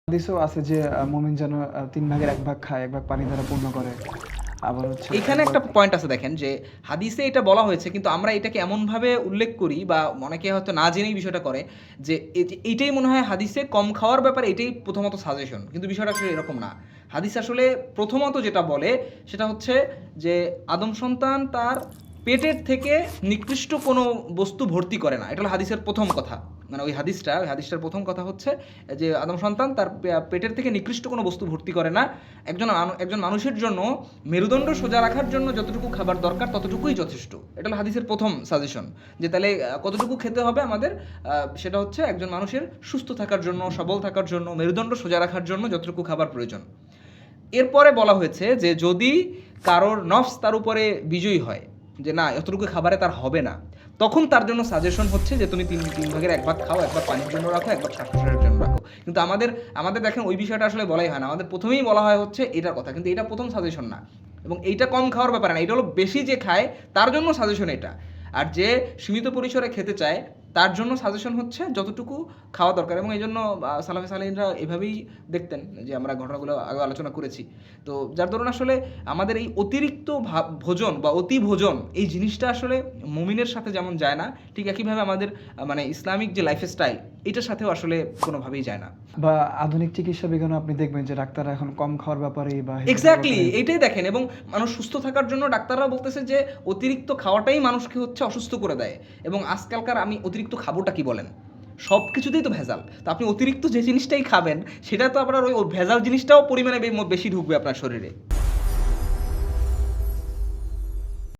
হাদিসেও আছে যে মুমিন যেন ৩ ভাগের ১ ভাগ খায়, ১ ভাগ পানি দ্বারা পূর্ণ করে। আবার হচ্ছে এখানে ১ ভাগ একটা পয়েন্ট আছে দেখেন যে হাদিসে এটা বলা হয়েছে কিন্তু আমরা এটাকে এমনভাবে উল্লেখ করি বা অনেকে হয়তো না জেনেই বিষয়টা করে যে এইটাই মনে হয় হাদিসে কম খাওয়ার ব্যাপারে এটাই প্রথমত সাজেশন, কিন্তু বিষয়টা আসলে এরকম না। হাদিস আসলে প্রথমত যেটা বলে সেটা হচ্ছে যে আদম সন্তান তার পেটের থেকে নিকৃষ্ট কোনো বস্তু ভর্তি করে না, এটা হলো হাদিসের প্রথম কথা। মানে ওই হাদিসটার প্রথম কথা হচ্ছে যে আদম সন্তান তার পেটের থেকে নিকৃষ্ট কোনো বস্তু ভর্তি করে না। একজন মানুষের জন্য মেরুদণ্ড সোজা রাখার জন্য যতটুকু খাবার দরকার ততটুকুই যথেষ্ট, এটা হলো হাদিসের প্রথম সাজেশন। যে তাহলে কতটুকু খেতে হবে আমাদের, সেটা হচ্ছে একজন মানুষের সুস্থ থাকার জন্য, সবল থাকার জন্য, মেরুদণ্ড সোজা রাখার জন্য যতটুকু খাবার প্রয়োজন। এরপরে বলা হয়েছে যে যদি কারোর নফস তার উপরে বিজয়ী হয় যে না এতটুকু খাবারে তার হবে না, তখন তার জন্য সাজেশন হচ্ছে যে তুমি তিন ভাগের ১ ভাগ খাও, ১ ভাগ পানির জন্য রাখো, ১ ভাগ শ্বাস প্রশ্বাসের জন্য রাখো। কিন্তু আমাদের দেখেন ওই বিষয়টা আসলে বলাই হয় না, আমাদের প্রথমেই বলা হয় হচ্ছে এটার কথা, কিন্তু এটা প্রথম সাজেশন না। এবং এইটা কম খাওয়ার ব্যাপার না, এটা হলো বেশি যে খায় তার জন্য সাজেশন এটা। আর যে সীমিত পরিসরে খেতে চায় তার জন্য সাজেশন হচ্ছে যতটুকু খাওয়া দরকার। এবং এই জন্য সালাফে সালেহিনরা এভাবেই দেখতেন, যে আমরা ঘটনাগুলো আগে আলোচনা করেছি। তো যার দরুন আসলে আমাদের এই অতিরিক্ত ভোজন বা অতি ভোজন এই জিনিসটা আসলে মুমিনের সাথে যেমন যায় না, ঠিক একইভাবে আমাদের মানে ইসলামিক যে লাইফস্টাইল এটার সাথেও আসলে কোনোভাবেই যায় না। বা আধুনিক চিকিৎসা বিজ্ঞানে আপনি দেখবেন যে ডাক্তাররা এখন কম খাওয়ার ব্যাপারে বা হেলথের এক্স্যাক্টলি ব্যাপারে এইটাই দেখেন। এবং মানুষ সুস্থ থাকার জন্য ডাক্তাররা বলতেছে যে অতিরিক্ত খাওয়াটাই মানুষকে হচ্ছে অসুস্থ করে দেয়। এবং আজকালকার আমি অতিরিক্ত খাবোটা কি বলেন, সব কিছুতেই তো ভেজাল। তো আপনি অতিরিক্ত যে জিনিসটাই খাবেন সেটা তো আপনার ওই ভেজাল জিনিসটাও পরিমাণে বেশি ঢুকবে আপনার শরীরে।